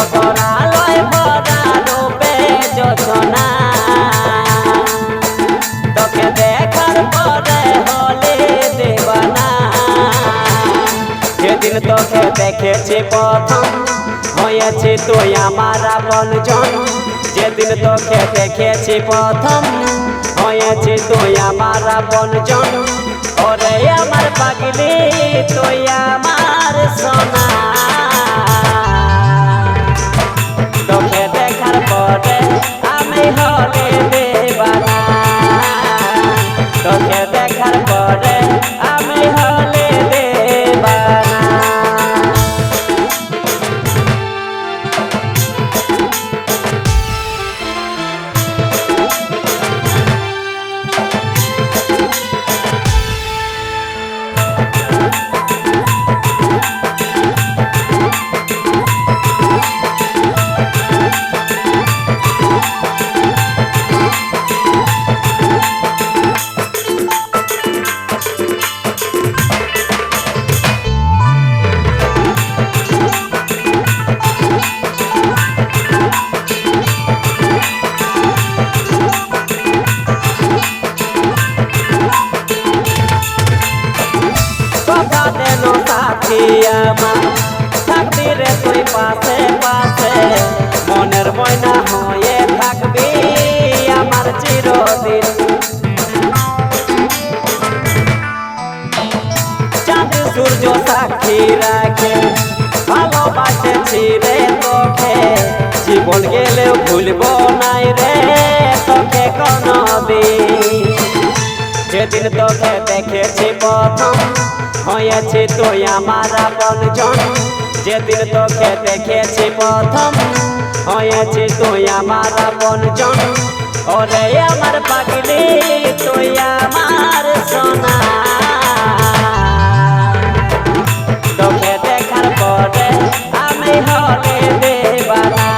অতরালয় ভরা রূপে যোচনা তোকে দেখার পরে হলে দেবানা যেদিন তোকে দেখেছি প্রথম হয়েছি তুই আমার আপনজন যেদিন তোকে দেখেছি প্রথম হয়েছি তুই আমার আপনজন ওরে আমার পাগলি তুই আমার সোনা তোকে দেখার পরে আমি হলে দেবানা তোকে দেখার পরে আমি হলে দেবানা থাকবি রে তুই পাশে পাশে মনের ময়না হয়ে থাকবি আমার চিরদিন চাঁদ সূর্য সাক্ষী রাখে ভালোবাসেছি রে তোকে জীবন গেলেও ভুলবো নাই রে তোকে কোনদিন যেদিন তোকে দেখেছি প্রথম হয়েছি তুই আমার আপনজন যেদিন তোকে দেখেছি প্রথম হয়েছি তুই আমার আপনজন ওরে আমার পাগলি তুই আমার সোনা তোকে দেখার পরে আমি হলে দেবানা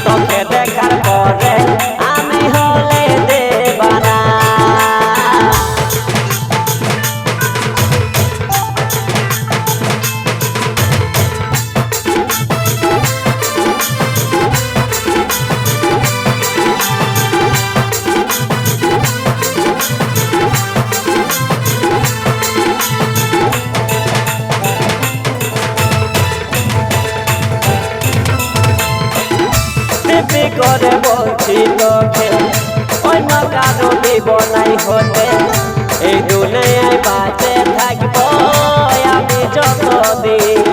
তোকে দেখার পরে আমি হলে দেবানা করে বলছি তোকে অন্য কারো দিব নাই হতে এই দুনিয়ায় বাঁচে থাকবো আমি যতদিন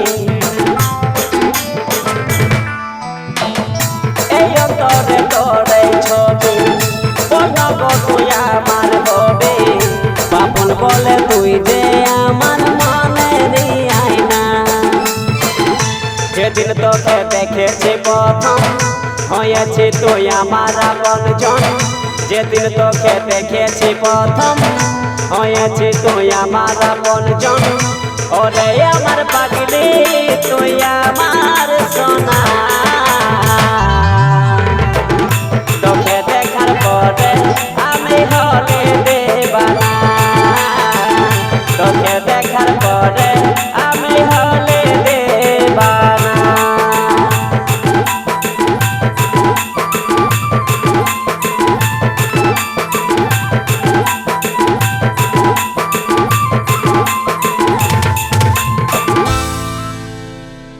এই অন্তরে তোরে ছবি বলব তুই আমার হবি বাপন বলে তুই যে আমার মনের আয়না যেদিন তোকে দেখেছি প্রথম হয়েছি তুই আমার আপনজন যেদিন তোকে দেখেছি প্রথম হয়েছি তুই আমার আপনজন ওরে আমার পাগলি তুই আমার সোনা তোকে দেখার পরে আমি হলে দেবানা তোকে দেখার পরে আমি